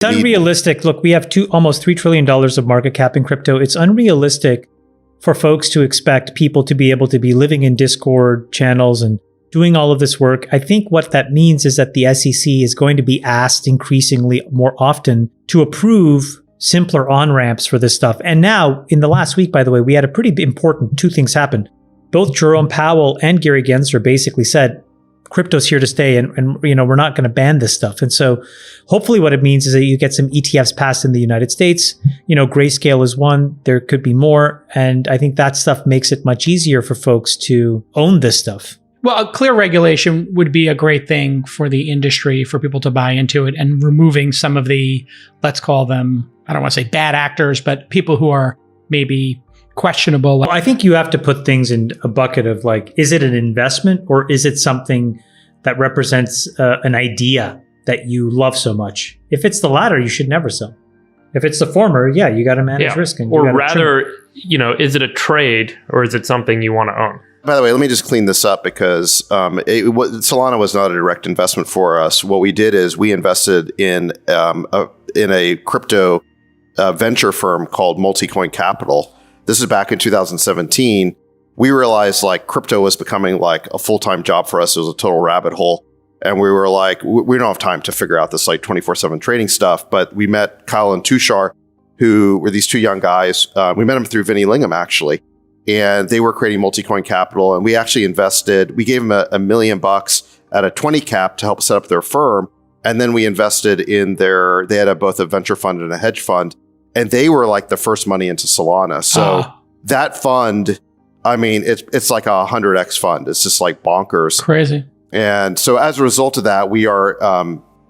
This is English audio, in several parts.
It's unrealistic. Look, we have almost $3 trillion of market cap in crypto. It's unrealistic for folks to expect people to be able to be living in Discord channels and doing all of this work. I think what that means is that the SEC is going to be asked increasingly more often to approve simpler on-ramps for this stuff. And now, in the last week, by the way, we had a pretty important two things happen. Both Jerome Powell and Gary Gensler basically said, crypto's here to stay, and we're not going to ban this stuff. And so hopefully what it means is that you get some ETFs passed in the United States. Grayscale is one. There could be more. And I think that stuff makes it much easier for folks to own this stuff. Well, a clear regulation would be a great thing for the industry, for people to buy into it, and removing some of the, let's call them, I don't want to say bad actors, but people who are maybe questionable. Well, I think you have to put things in a bucket of is it an investment or is it something that represents an idea that you love so much? If it's the latter, you should never sell. If it's the former, yeah, you got to manage risk. Or rather, is it a trade or is it something you want to own? By the way, let me just clean this up because Solana was not a direct investment for us. What we did is we invested in a crypto venture firm called Multicoin Capital. This is back in 2017. We realized crypto was becoming a full-time job for us. It was a total rabbit hole. And we were we don't have time to figure out this 24/7 trading stuff. But we met Kyle and Tushar, who were these two young guys. We met them through Vinny Lingham, actually. And they were creating Multicoin Capital. And we actually invested, we gave them $1 million at a 20 cap to help set up their firm. And then we invested in they had both a venture fund and a hedge fund. And they were the first money into Solana. So that fund, it's like a 100x fund. It's just bonkers. Crazy. And so as a result of that, we are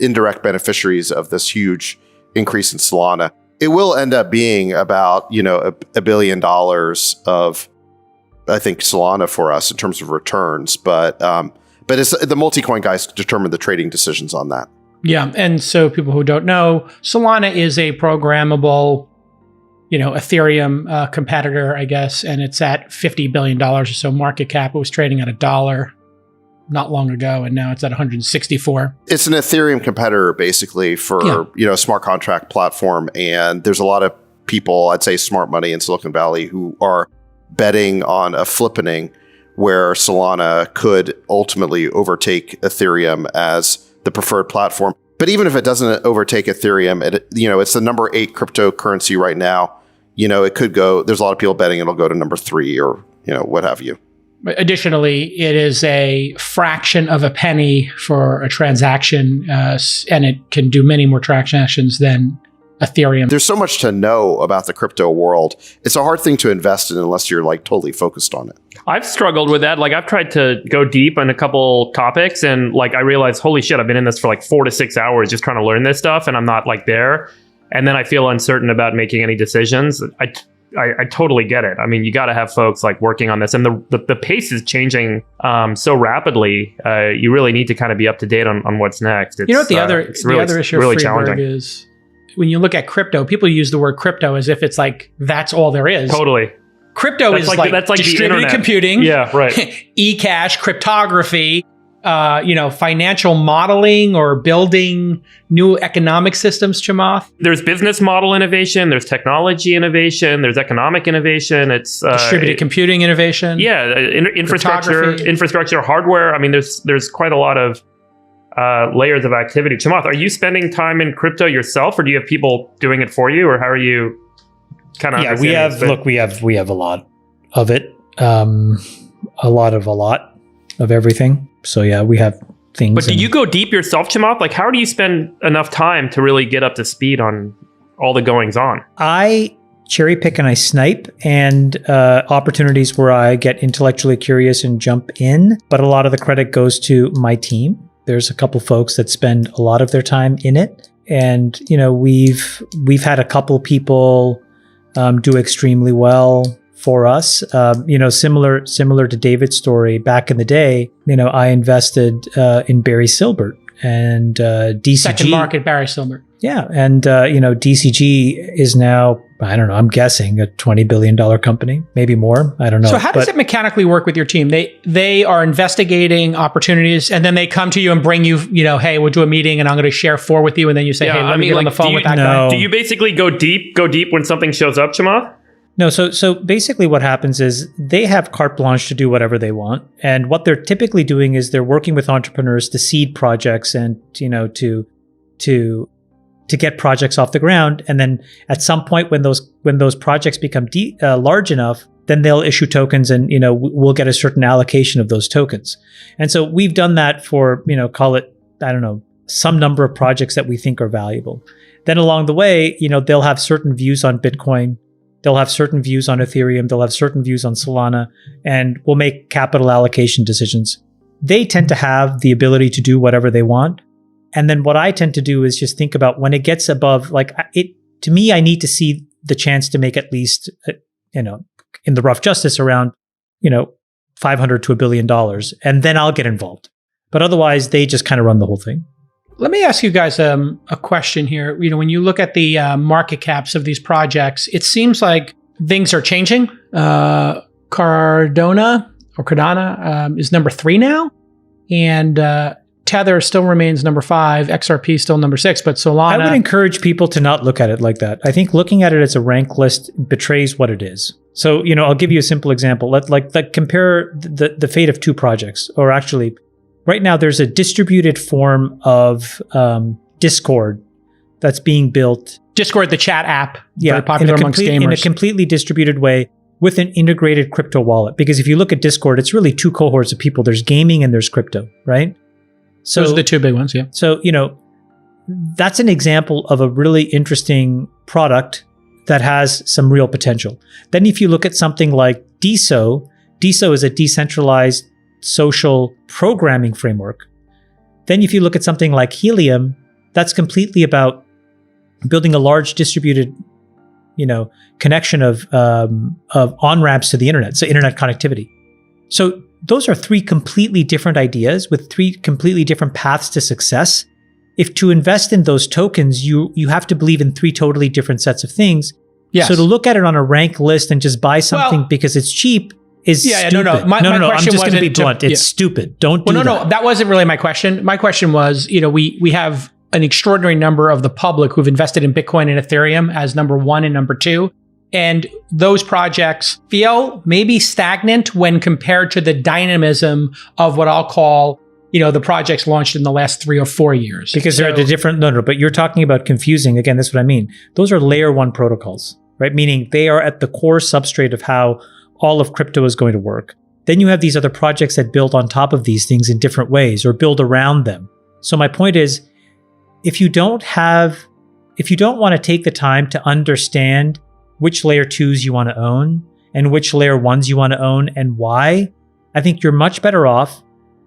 indirect beneficiaries of this huge increase in Solana. It will end up being about, $1 billion of, I think, Solana for us in terms of returns. But it's the Multicoin guys determine the trading decisions on that. Yeah. And so people who don't know, Solana is a programmable, Ethereum competitor, I guess, and it's at $50 billion or so market cap. It was trading at $1 not long ago, and now it's at 164. It's an Ethereum competitor, basically, for a smart contract platform. And there's a lot of people, I'd say smart money in Silicon Valley, who are betting on a flippening where Solana could ultimately overtake Ethereum as the preferred platform. But even if it doesn't overtake Ethereum, it's the number 8 cryptocurrency right now. It could go, there's a lot of people betting it'll go to number 3 or, what have you. Additionally, it is a fraction of a penny for a transaction, and it can do many more transactions than Ethereum. There's so much to know about the crypto world. It's a hard thing to invest in unless you're totally focused on it. I've struggled with that. I've tried to go deep on a couple topics and I realized, holy shit, I've been in this for 4 to 6 hours just trying to learn this stuff and I'm not there. And then I feel uncertain about making any decisions. I totally get it. You got to have folks working on this, and the pace is changing so rapidly. You really need to kind of be up to date on what's next. It's, the other issue really challenging is when you look at crypto, people use the word crypto as if it's that's all there is. Totally. Crypto is that's distributed computing, yeah, right. e-cash, cryptography, financial modeling or building new economic systems, Chamath. There's business model innovation, there's technology innovation, there's economic innovation, it's distributed computing innovation. Yeah, infrastructure, hardware. There's quite a lot of layers of activity. Chamath, are you spending time in crypto yourself, or do you have people doing it for you, or how are you kind of? Yeah, we have a lot of it, a lot of everything. So yeah, we have things. But do you go deep yourself, Chamath? How do you spend enough time to really get up to speed on all the goings on? I cherry pick and I snipe, and opportunities where I get intellectually curious and jump in. But a lot of the credit goes to my team. There's a couple folks that spend a lot of their time in it, and we've had a couple people do extremely well for us. Similar to David's story, back in the day, I invested in Barry Silbert and DCG. Second market Barry Silbert. Yeah. And, DCG is now I don't know, I'm guessing a $20 billion company, maybe more. I don't know. So how does it mechanically work with your team? They are investigating opportunities and then they come to you and bring you, hey, we'll do a meeting and I'm going to share 4 with you. And then you say, hey, let me get on the phone with that guy. Do you basically go deep when something shows up, Chamath? No, so basically what happens is they have carte blanche to do whatever they want. And what they're typically doing is they're working with entrepreneurs to seed projects and, to get projects off the ground. And then at some point when those projects become large enough, then they'll issue tokens and, we'll get a certain allocation of those tokens. And so we've done that for, call it, I don't know, some number of projects that we think are valuable. Then along the way, they'll have certain views on Bitcoin. They'll have certain views on Ethereum. They'll have certain views on Solana, and we'll make capital allocation decisions. They tend to have the ability to do whatever they want. And then what I tend to do is just think about when it gets above, to me, I need to see the chance to make at least, in the rough justice around, $500 to $1 billion. And then I'll get involved. But otherwise, they just kind of run the whole thing. Let me ask you guys a question here. When you look at the market caps of these projects, it seems like things are changing. Cardano is number 3 now. And Tether still remains number 5, XRP still number 6, but Solana... I would encourage people to not look at it like that. I think looking at it as a rank list betrays what it is. So, I'll give you a simple example. Let's compare the fate of 2 projects. Or actually, right now there's a distributed form of Discord that's being built. Discord, the chat app, very popular amongst gamers. In a completely distributed way with an integrated crypto wallet. Because if you look at Discord, it's really 2 cohorts of people. There's gaming and there's crypto, right? So, those are the 2 big ones, yeah. So, that's an example of a really interesting product that has some real potential. Then if you look at something like DeSo is a decentralized social programming framework. Then if you look at something like Helium, that's completely about building a large distributed, connection of on-ramps to the internet, so internet connectivity. So those are 3 completely different ideas with 3 completely different paths to success. If to invest in those tokens, you have to believe in 3 totally different sets of things. Yes. So to look at it on a rank list and just buy something because it's cheap is stupid. No. My question I'm just going to be wasn't blunt. It's stupid. Don't do that. No. That wasn't really my question. My question was, we have an extraordinary number of the public who've invested in Bitcoin and Ethereum as number 1 and number 2. And those projects feel maybe stagnant when compared to the dynamism of what I'll call, the projects launched in the last 3 or 4 years. Because they're the different, but you're talking about confusing. Again, that's what I mean. Those are layer 1 protocols, right? Meaning they are at the core substrate of how all of crypto is going to work. Then you have these other projects that build on top of these things in different ways or build around them. So my point is, if you don't want to take the time to understand which layer 2s you want to own and which layer 1s you want to own and why, I think you're much better off.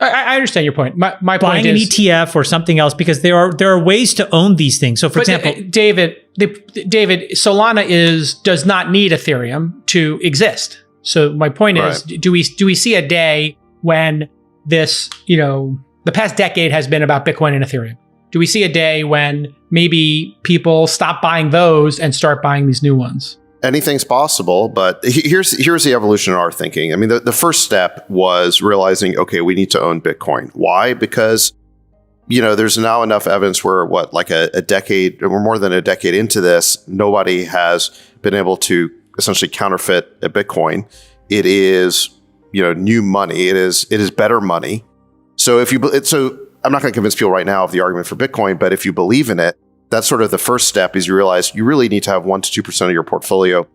I understand your point. My point buying an ETF or something else, because there are ways to own these things. So for example, David, Solana does not need Ethereum to exist. So my point is, do we see a day when this, the past decade has been about Bitcoin and Ethereum? Do we see a day when maybe people stop buying those and start buying these new ones? Anything's possible, but here's the evolution in our thinking. I mean, the first step was realizing, okay, we need to own Bitcoin. Why? Because, there's now enough evidence where a decade or more than a decade into this, nobody has been able to essentially counterfeit a Bitcoin. It is, new money. It is better money. So I'm not going to convince people right now of the argument for Bitcoin, but if you believe in it, that's sort of the first step is you realize you really need to have 1% to 2% of your portfolio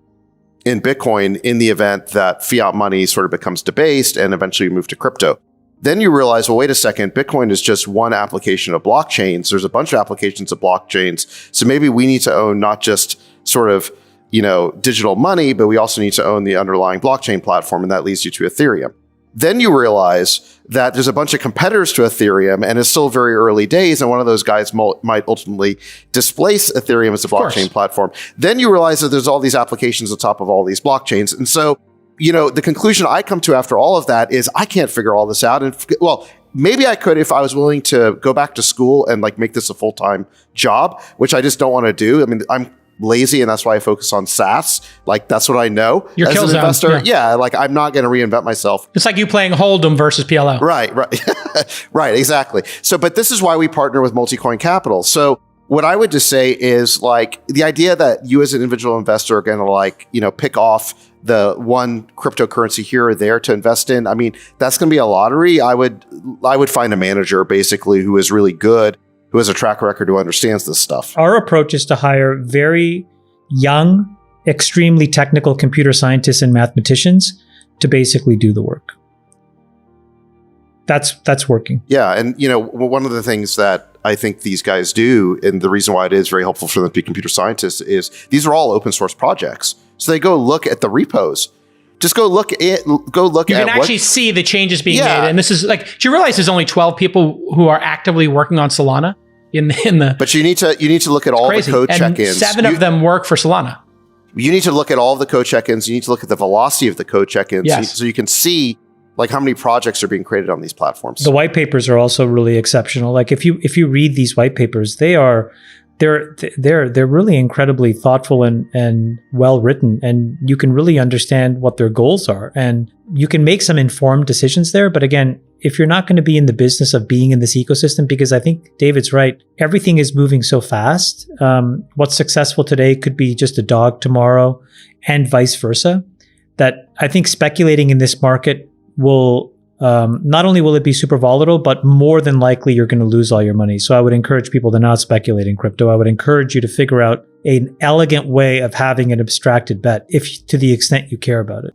in Bitcoin in the event that fiat money sort of becomes debased and eventually you move to crypto. Then you realize, well, wait a second, Bitcoin is just one application of blockchains. There's a bunch of applications of blockchains. So maybe we need to own not just sort of, digital money, but we also need to own the underlying blockchain platform. And that leads you to Ethereum. Then you realize that there's a bunch of competitors to Ethereum and it's still very early days. And one of those guys might ultimately displace Ethereum as a blockchain platform. Then you realize that there's all these applications on top of all these blockchains. And so, the conclusion I come to after all of that is I can't figure all this out. And maybe I could if I was willing to go back to school and make this a full-time job, which I just don't want to do. I mean, I'm lazy, and that's why I focus on SaaS. Like that's what I know Your as kill an zone, investor. Yeah, like I'm not going to reinvent myself. It's like you playing Hold'em versus PLO. Right. Right, exactly. So, but this is why we partner with Multicoin Capital. So what I would just say is like the idea that you as an individual investor are going to like, pick off the one cryptocurrency here or there to invest in. I mean, that's going to be a lottery. I would find a manager basically who is really good, who has a track record, who understands this stuff. Our approach is to hire very young, extremely technical computer scientists and mathematicians to basically do the work. That's working. Yeah. And, one of the things that I think these guys do, and the reason why it is very helpful for them to be computer scientists, is these are all open source projects. So they go look at the repos. Just go look at You can actually see the changes being made. And this is like, do you realize there's only 12 people who are actively working on Solana in the But you need to look at all the code check-ins. 7 of them work for Solana. You need to look at all the code check-ins. You need to look at the velocity of the code check-ins. Yes. So you can see like how many projects are being created on these platforms. The white papers are also really exceptional. Like if you read these white papers, they're really incredibly thoughtful and well written, and you can really understand what their goals are, and you can make some informed decisions there. But again, if you're not going to be in the business of being in this ecosystem, because I think David's right, everything is moving so fast. What's successful today could be just a dog tomorrow, and vice versa. That I think speculating in this market will not only will it be super volatile, but more than likely you're going to lose all your money. So I would encourage people to not speculate in crypto. I would encourage you to figure out an elegant way of having an abstracted bet, if to the extent you care about it.